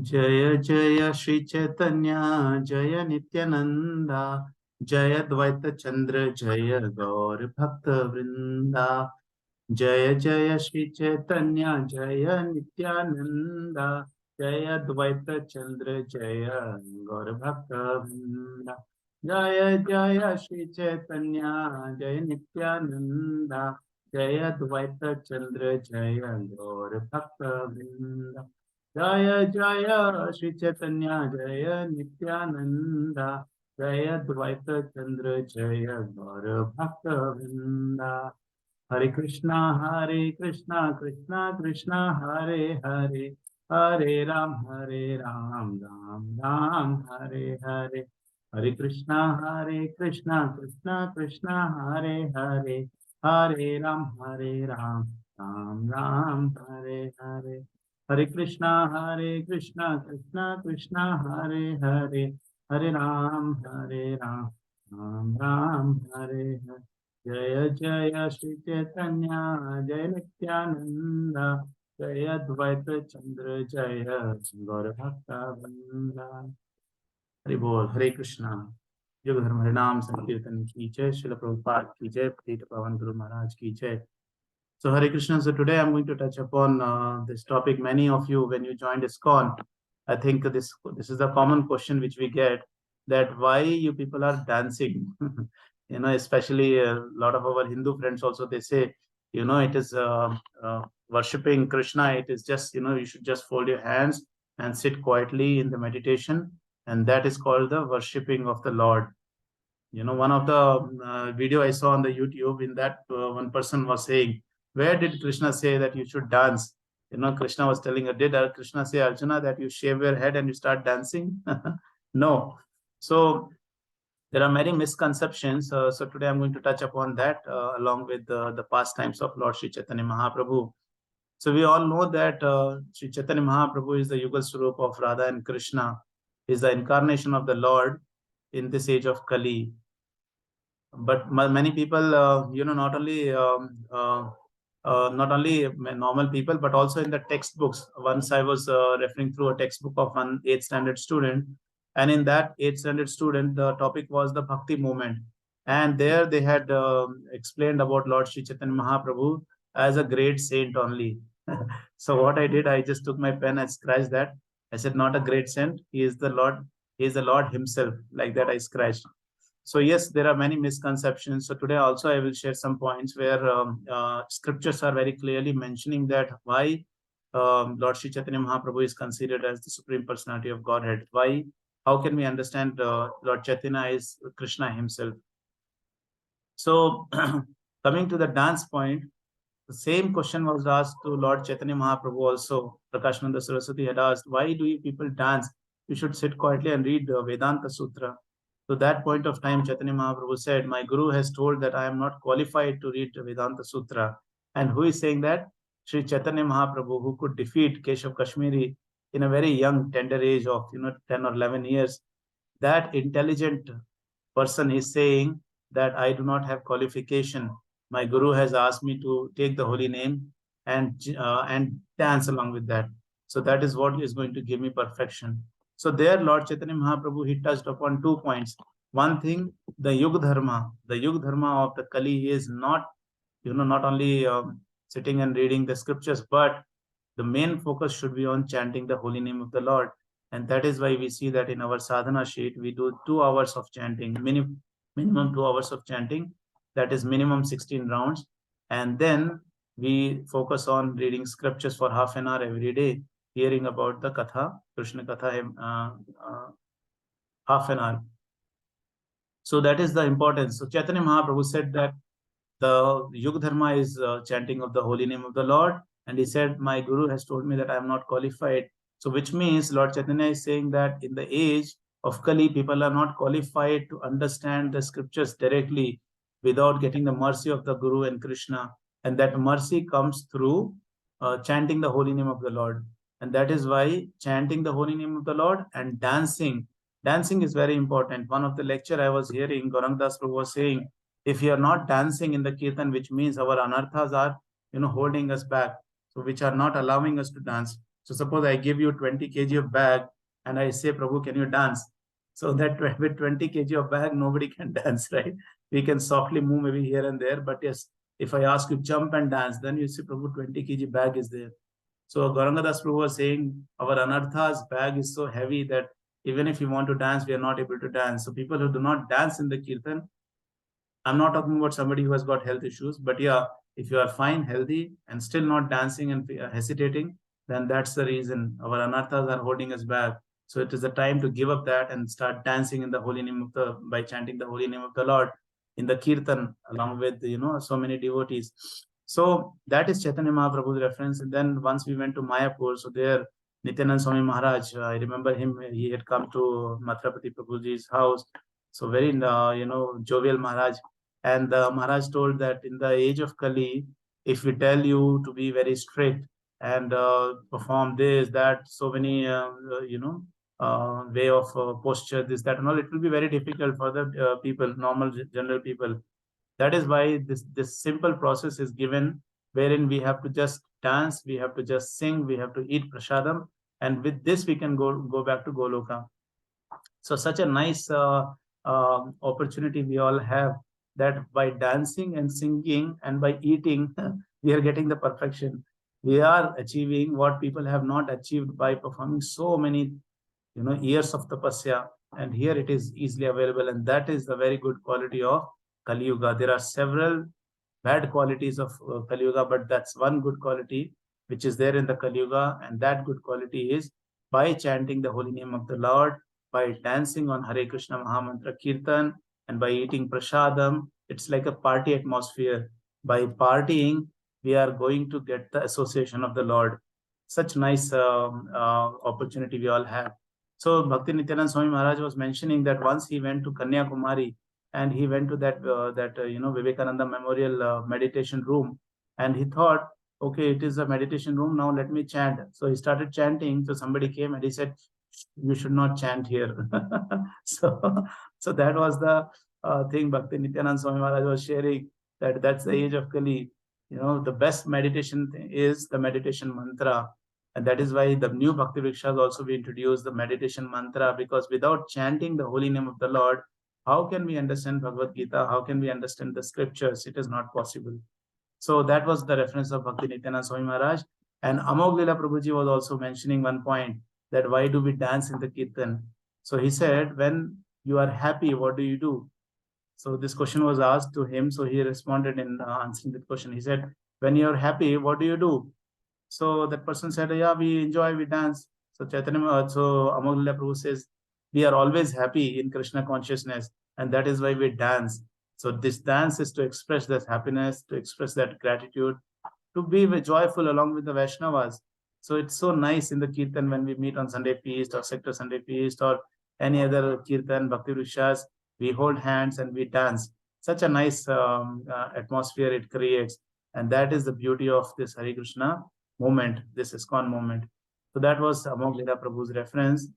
Jaya Jaya Shri Chaitanya Jaya Nityananda Jaya Dvaita Chandra Jaya Gaur Bhakta Vrinda Jaya Jaya Shri Chaitanya Jaya Nityananda Jaya Dvaita Chandra Jaya Gaur Bhakta Vrinda Jaya Jaya Shri Chaitanya Jaya Nityananda Jaya Dvaita Chandra Jaya Gaur Bhakta Vrinda Jaya Jaya Shri Chaitanya Jaya Nityananda Jaya Dvaita Chandra Jaya Gaur Bhakta Vrinda Hare Krishna, Krishna Krishna, Hare Hare, Hare Ram, Ram, Hare Hare. Hare Krishna, Krishna Krishna, Hare Hare, Hare Ram, Ram, Hare Hare. Hare Krishna, Krishna Krishna, Hare Hare, Hare Ram, Ram, Hare Hare. Jaya Jaya Shri Chaitanya Jaya Nityananda Jaya Dvaita Chandra Jaya Gaur Bhakta Vrinda Hare Bol Hare Krishna Yug Dharma Harinam Sankirtan Ki Jai Srila Prabhupada Ki Jai Patita Pavan Guru Maharaj Ki Jai. So Hare Krishna. So today I'm going to touch upon this topic. Many of you, when you joined Iskcon, I think this is a common question which we get, that why you people are dancing. Especially a lot of our Hindu friends also, they say, it is worshipping Krishna. It is just, you should just fold your hands and sit quietly in the meditation, and that is called the worshipping of the Lord. One of the video I saw on the YouTube, in that one person was saying, where did Krishna say that you should dance? Krishna was telling her, did Krishna say, Arjuna, that you shave your head and you start dancing? No. So there are many misconceptions. So today I'm going to touch upon that along with the pastimes of Lord Sri Chaitanya Mahaprabhu. So we all know that Sri Chaitanya Mahaprabhu is the Yugal Swarup of Radha and Krishna, is the incarnation of the Lord in this age of Kali. But many people, not only normal people, but also in the textbooks. Once I was referring through a textbook of an 8th standard student, and in that 8th standard student, the topic was the Bhakti movement, and there they had explained about Lord Sri Chaitanya Mahaprabhu as a great saint only. So what I did, I just took my pen and scratched that. I said, not a great saint, he is the Lord, he is the Lord himself. Like that I scratched. So yes, there are many misconceptions. So today also I will share some points where scriptures are very clearly mentioning that why Lord Sri Chaitanya Mahaprabhu is considered as the Supreme Personality of Godhead. Why? How can we understand Lord Chaitanya is Krishna himself? So coming to the dance point, the same question was asked to Lord Chaitanya Mahaprabhu also. Prakashananda Saraswati had asked, why do you people dance? You should sit quietly and read Vedanta Sutra. To that point of time, Chaitanya Mahaprabhu said, my Guru has told that I am not qualified to read Vedanta Sutra. And who is saying that? Sri Chaitanya Mahaprabhu, who could defeat Keshav Kashmiri in a very young, tender age of 10 or 11 years. That intelligent person is saying that I do not have qualification. My Guru has asked me to take the holy name and dance along with that. So that is what is going to give me perfection. So there, Lord Chaitanya Mahaprabhu, he touched upon 2 points. One thing, the Yug Dharma of the Kali is not, not only sitting and reading the scriptures, but the main focus should be on chanting the holy name of the Lord. And that is why we see that in our sadhana sheet, we do 2 hours of chanting, minimum 2 hours of chanting, that is minimum 16 rounds. And then we focus on reading scriptures for half an hour every day, hearing about the Katha, Krishna Katha, half an hour. So that is the importance. So Chaitanya Mahaprabhu said that the Yug Dharma is chanting of the holy name of the Lord. And he said, my Guru has told me that I am not qualified. So which means Lord Chaitanya is saying that in the age of Kali, people are not qualified to understand the scriptures directly without getting the mercy of the Guru and Krishna. And that mercy comes through chanting the holy name of the Lord. And that is why chanting the holy name of the Lord and dancing is very important. One of the lecture I was hearing, Gaurang Das Prabhu was saying, if you are not dancing in the kirtan, which means our anarthas are, holding us back, so which are not allowing us to dance. So suppose I give you 20 kg of bag and I say, Prabhu, can you dance? So that with 20 kg of bag, nobody can dance, right? We can softly move maybe here and there. But yes, if I ask you jump and dance, then you see, Prabhu, 20 kg bag is there. So Gauranga Das Prabhu was saying, our anarthas bag is so heavy that even if we want to dance, we are not able to dance. So people who do not dance in the kirtan, I'm not talking about somebody who has got health issues, but yeah, if you are fine, healthy, and still not dancing and hesitating, then that's the reason our anarthas are holding us back. So it is the time to give up that and start dancing in the holy name of the, by chanting the holy name of the Lord in the kirtan along with, so many devotees. So that is Chaitanya Mahaprabhu's reference. And then once we went to Mayapur, so there Nityanand Swami Maharaj, I remember him, he had come to Matrapati Prabhuji's house. So very, jovial Maharaj. And Maharaj told that in the age of Kali, if we tell you to be very strict and perform this, that, so many, way of posture, this, that, and all, it will be very difficult for the people, normal, general people. That is why this simple process is given, wherein we have to just dance, we have to just sing, we have to eat prasadam, and with this we can go back to Goloka. So such a nice opportunity we all have, that by dancing and singing and by eating, we are getting the perfection. We are achieving what people have not achieved by performing so many, years of tapasya. And here it is easily available. And that is the very good quality of Kali Yuga. There are several bad qualities of Kali Yuga, but that's one good quality which is there in the Kali Yuga. And that good quality is by chanting the holy name of the Lord, by dancing on Hare Krishna Mahamantra Kirtan, and by eating prasadam. It's like a party atmosphere. By partying, we are going to get the association of the Lord. Such nice opportunity we all have. So Bhakti Nityanand Swami Maharaj was mentioning that once he went to Kanyakumari and he went to that Vivekananda Memorial meditation room, and he thought, okay, it is a meditation room, now let me chant. So he started chanting. So somebody came and he said, you should not chant here. so that was the thing Bhakti Nityanand Swami Maharaj was sharing, that that's the age of Kali. The best meditation is the meditation mantra. And that is why the new Bhakti Vrikshas also we introduced the meditation mantra, because without chanting the holy name of the Lord, how can we understand Bhagavad Gita? How can we understand the scriptures? It is not possible. So that was the reference of Bhakti Nityanand Swami Maharaj. And Amog Lila Prabhuji was also mentioning one point, that why do we dance in the Kirtan? So he said, when you are happy, what do you do? So this question was asked to him. So he responded in answering the question. He said, when you're happy, what do you do? So that person said, yeah, we enjoy, we dance. So Chaitanya, so Amog Lila Prabhu says, we are always happy in Krishna consciousness, and that is why we dance. So this dance is to express that happiness, to express that gratitude, to be joyful along with the Vaishnavas. So it's so nice in the Kirtan when we meet on Sunday feast or Sector Sunday feast or any other Kirtan, Bhakti Vrikshas, we hold hands and we dance. Such a nice atmosphere it creates. And that is the beauty of this Hare Krishna moment, this Iskcon moment. So that was Amog Lila Prabhu's reference.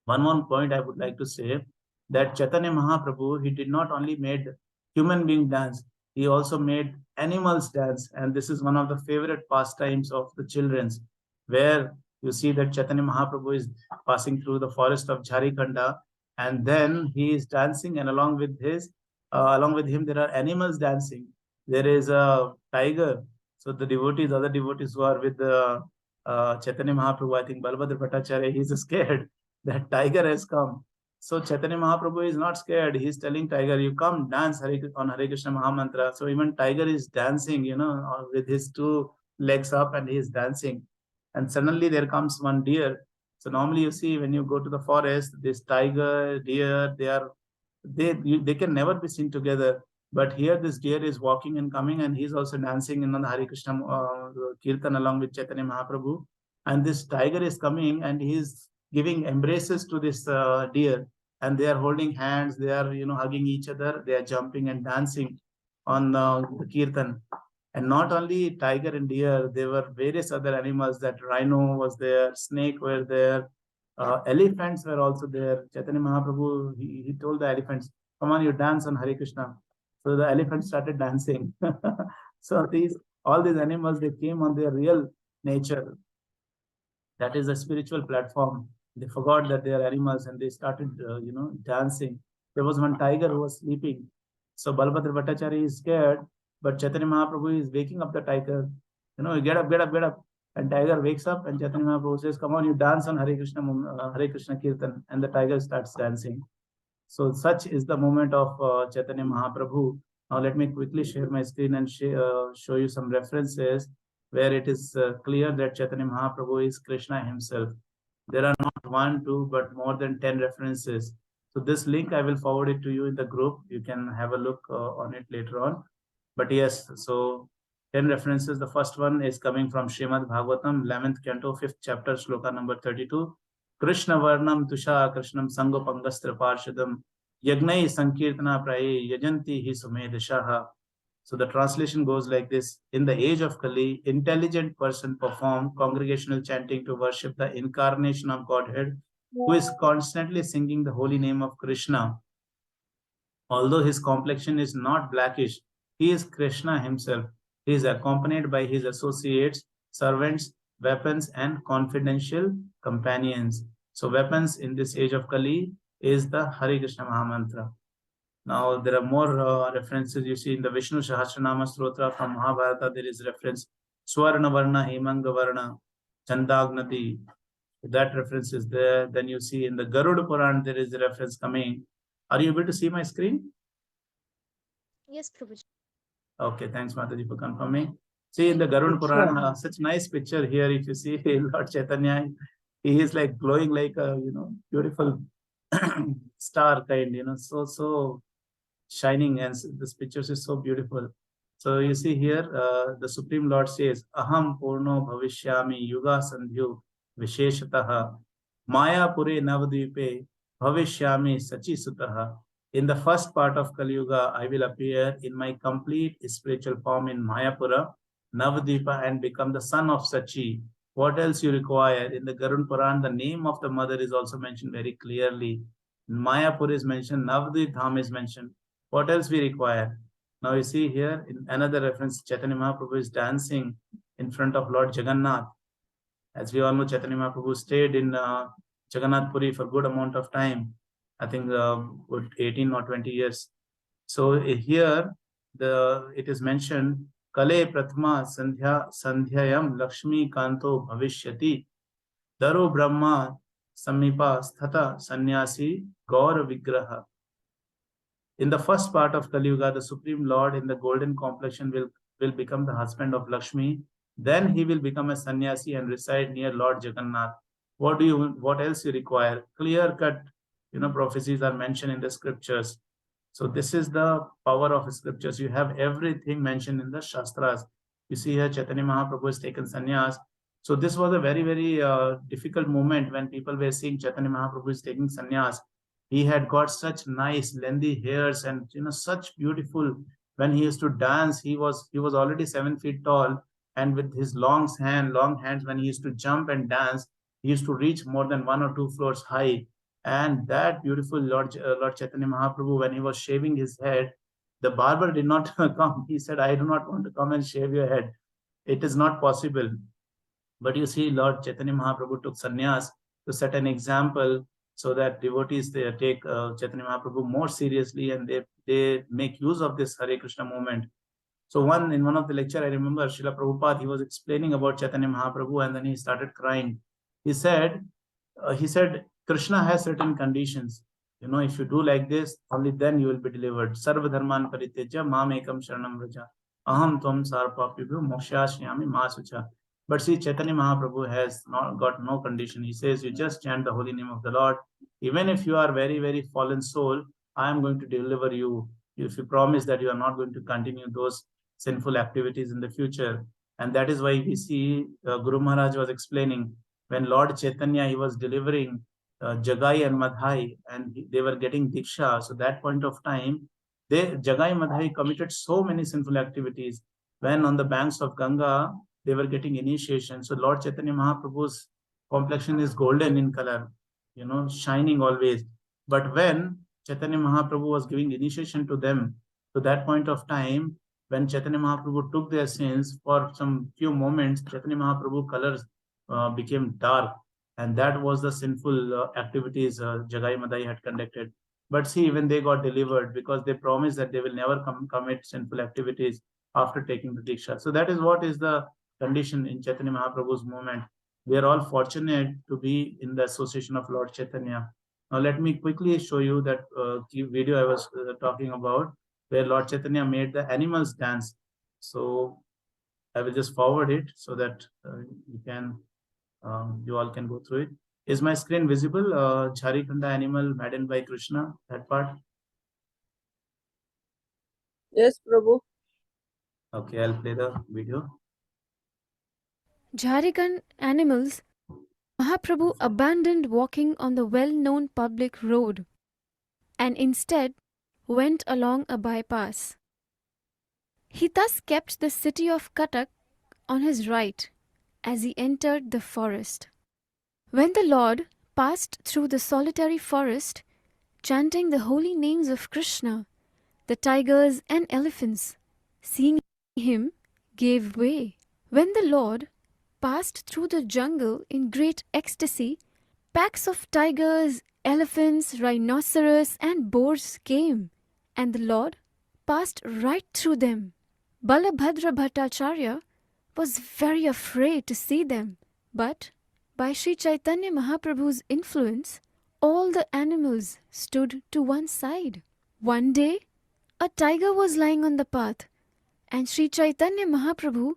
One more point I would like to say, that Chaitanya Mahaprabhu, he did not only made human being dance, he also made animals dance. And this is one of the favorite pastimes of the children's, where you see that Chaitanya Mahaprabhu is passing through the forest of Jharikhand, and then he is dancing, and along with him, there are animals dancing. There is a tiger. So the devotees, other devotees who are with the Chaitanya Mahaprabhu, I think Balabhadra Bhattacharya, he's scared that tiger has come. So Chaitanya Mahaprabhu is not scared. He's telling tiger, you come dance on Hare Krishna Mahamantra. So even tiger is dancing, with his two legs up, and he is dancing. And suddenly there comes one deer. So normally you see when you go to the forest, this tiger, deer, they can never be seen together. But here this deer is walking and coming, and he's also dancing in the Hare Krishna Kirtan along with Chaitanya Mahaprabhu. And this tiger is coming and he's giving embraces to this deer, and they are holding hands, they are hugging each other, they are jumping and dancing on the Kirtan. And not only tiger and deer, there were various other animals. That rhino was there, snake were there, elephants were also there. Chaitanya Mahaprabhu, he told the elephants, come on, you dance on Hare Krishna. So the elephants started dancing. So all these animals, they came on their real nature. That is a spiritual platform. They forgot that they are animals and they started, dancing. There was one tiger who was sleeping. So Balabhadra Bhattacharya is scared, but Chaitanya Mahaprabhu is waking up the tiger. Get up, get up, get up. And tiger wakes up and Chaitanya Mahaprabhu says, come on, you dance on Hare Krishna Kirtan. And the tiger starts dancing. So such is the moment of Chaitanya Mahaprabhu. Now let me quickly share my screen and show you some references where it is clear that Chaitanya Mahaprabhu is Krishna himself. There are not one, two, but more than 10 references. So this link, I will forward it to you in the group. You can have a look on it later on. But yes, so 10 references. The first one is coming from Srimad Bhagavatam, 11th canto, 5th chapter, shloka number 32. Krishna Varnam Tusha Krishnam Sangopangastra Parshadam Yagnai Sankirtana Praye Yajanti Hi Sumedashaha. So the translation goes like this. In the age of Kali, intelligent person performed congregational chanting to worship the incarnation of Godhead, who is constantly singing the holy name of Krishna. Although his complexion is not blackish, he is Krishna himself. He is accompanied by his associates, servants, weapons, and confidential companions. So weapons in this age of Kali is the Hare Krishna Mahamantra. Now there are more references you see in the Vishnu Sahasranama Stotra from Mahabharata. There is reference Swarna Varna Hemanga Varna Chandagnati. That reference is there. Then you see in the Garuda Puran there is a reference coming. Are you able to see my screen? Yes, Prabhuji. Okay, thanks Mataji for confirming. See in the Garuda Puran, such nice picture here. If you see Lord Chaitanya, he is like glowing like a beautiful star kind. So shining, and this pictures is so beautiful. So you see here, the Supreme Lord says, Aham Purno Bhavishyami Yuga Sandhyu Visheshataha Maya Pure Navadvipe Bhavishyami Sachi Sutaha. In the first part of Kali Yuga, I will appear in my complete spiritual form in Mayapura, Navadvipa, and become the son of Sachi. What else you require? In the Garun Puran, the name of the mother is also mentioned very clearly. Mayapur is mentioned, Navadvip Dham is mentioned. What else we require? Now you see here in another reference, Chaitanya Mahaprabhu is dancing in front of Lord Jagannath. As we all know, Chaitanya Mahaprabhu stayed in Jagannath Puri for a good amount of time. I think good 18 or 20 years. So here it is mentioned, Kale Prathma Sandhyayam Lakshmi Kanto Bhavishyati Daru Brahma Samipa Sthata Sannyasi Gaur Vigraha. In the first part of Kali Yuga, the Supreme Lord in the golden complexion will become the husband of Lakshmi. Then he will become a sannyasi and reside near Lord Jagannath. What else you require? Clear-cut, prophecies are mentioned in the scriptures. So this is the power of scriptures. You have everything mentioned in the Shastras. You see here, Chaitanya Mahaprabhu has taken sannyas. So this was a very, very difficult moment when people were seeing Chaitanya Mahaprabhu is taking sannyas. He had got such nice lengthy hairs and such beautiful. When he used to dance, he was already 7 feet tall, and with his long hands, when he used to jump and dance, he used to reach more than 1 or 2 floors high. And that beautiful Lord Chaitanya Mahaprabhu, when he was shaving his head, the barber did not come. He said, I do not want to come and shave your head. It is not possible. But you see, Lord Chaitanya Mahaprabhu took sannyas to set an example so that devotees they take Chaitanya Mahaprabhu more seriously, and they make use of this Hare Krishna movement. So in one of the lecture, I remember Srila Prabhupada, he was explaining about Chaitanya Mahaprabhu, and then he started crying. He said, Krishna has certain conditions. If you do like this, only then you will be delivered. Sarva dharman parityaja mam ekam sharanam vraja. Aham tvam sarpapibhyo mokshashyami masucha. But see, Chaitanya Mahaprabhu has not got no condition. He says, you just chant the holy name of the Lord. Even if you are very, very fallen soul, I am going to deliver you. If you promise that you are not going to continue those sinful activities in the future. And that is why we see Guru Maharaj was explaining when Lord Chaitanya, he was delivering Jagai and Madhai, and they were getting Diksha. So that point of time, Jagai and Madhai committed so many sinful activities. When on the banks of Ganga, they were getting initiation. So Lord Chaitanya Mahaprabhu's complexion is golden in color, shining always. But when Chaitanya Mahaprabhu was giving initiation to them, to that point of time, when Chaitanya Mahaprabhu took their sins for some few moments, Chaitanya Mahaprabhu colors became dark, and that was the sinful activities Jagai Madai had conducted. But see, even they got delivered because they promised that they will never commit sinful activities after taking the Diksha. So that is what is the condition in Chaitanya Mahaprabhu's movement. We are all fortunate to be in the association of Lord Chaitanya. Now, let me quickly show you that video I was talking about, where Lord Chaitanya made the animals dance. So I will just forward it so that you all can go through it. Is my screen visible? Jharikhand animal maddened by Krishna, that part. Yes, Prabhu. Okay, I'll play the video. Jharikhand animals, Mahaprabhu abandoned walking on the well-known public road and instead went along a bypass. He thus kept the city of Cuttack on his right as he entered the forest. When the Lord passed through the solitary forest, chanting the holy names of Krishna, the tigers and elephants, seeing him, gave way. When the Lord passed through the jungle in great ecstasy, packs of tigers, elephants, rhinoceros, and boars came, and the Lord passed right through them. Balabhadra Bhattacharya was very afraid to see them, but by Sri Chaitanya Mahaprabhu's influence, all the animals stood to one side. One day, a tiger was lying on the path, and Sri Chaitanya Mahaprabhu,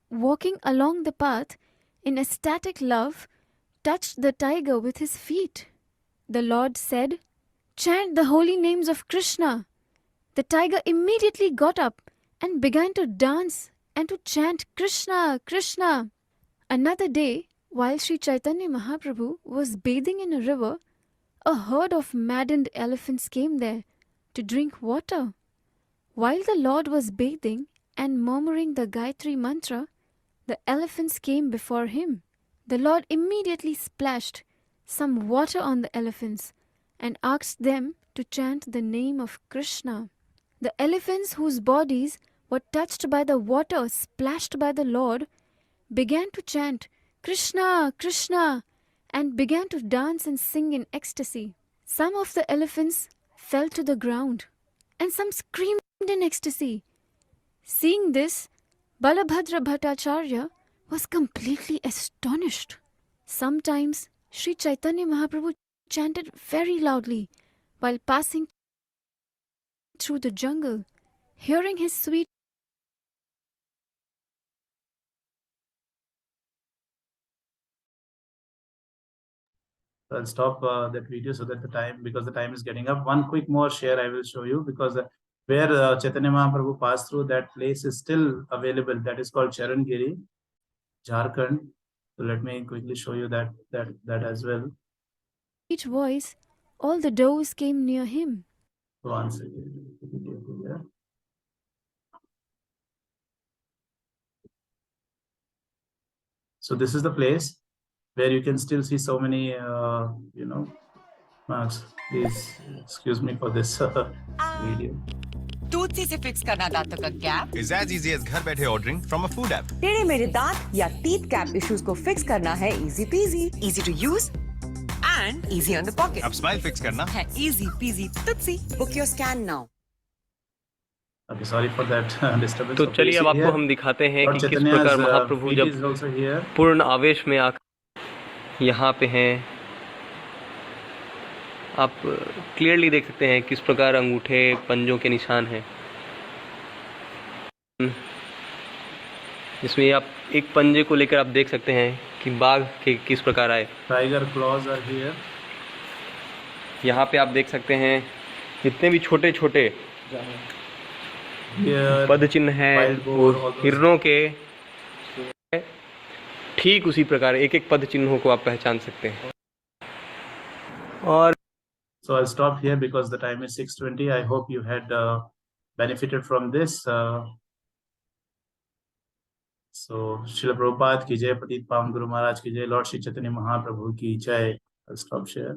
walking along the path in ecstatic love, touched the tiger with his feet. The Lord said, "Chant the holy names of Krishna." The tiger immediately got up and began to dance and to chant Krishna, Krishna. Another day, while Sri Chaitanya Mahaprabhu was bathing in a river, a herd of maddened elephants came there to drink water. While the Lord was bathing and murmuring the Gayatri mantra, the elephants came before him. The Lord immediately splashed some water on the elephants and asked them to chant the name of Krishna. The elephants whose bodies were touched by the water splashed by the Lord began to chant Krishna, Krishna, and began to dance and sing in ecstasy. Some of the elephants fell to the ground, and some screamed in ecstasy. Seeing this, Balabhadra Bhattacharya was completely astonished. Sometimes Sri Chaitanya Mahaprabhu chanted very loudly while passing through the jungle. Hearing his sweet So I'll stop that video so that because the time is getting up. One quick more share I will show you, because where Chaitanya Mahaprabhu passed through, that place is still available. That is called Charangiri, Jharkhand. So let me quickly show you that as well. voice, all the doves came near him. One second. So this is the place where you can still see so many, marks. Please excuse me for this video. Toothsi से fix करना दांतों का gap is as easy as घर बैठे ordering from a food app. टेढ़े मेरे दांत या टीथ कैप इश्यूज को फिक्स करना है easy peasy, easy to use and easy on the pocket. अब स्माइल फिक्स करना है easy peasy Toothsi. Book your scan now. Okay, sorry for that disturbance. तो चलिए अब आपको हम दिखाते हैं कि किस प्रकार महाप्रभु जब पूर्ण आवेश में आकर यहाँ पे हैं. आप क्लियरली देख सकते हैं किस प्रकार अंगूठे पंजों के निशान हैं. इसमें आप एक पंजे को लेकर आप देख सकते हैं कि बाघ के किस प्रकार आए. Tiger claws are here. यहाँ पे आप देख सकते हैं जितने भी छोटे छोटे पद चिन्ह हैं वो हिरणों के, ठीक उसी प्रकार एक एक पद चिन्हों को आप पहचान सकते हैं. और So I'll stop here because the time is 6:20. I hope you had benefited from this. So Srila Prabhupada ki jai, Patit Pavan Guru Maharaj ki jai, Lord Shri Chaitanya Mahaprabhu ki jai. I'll stop share.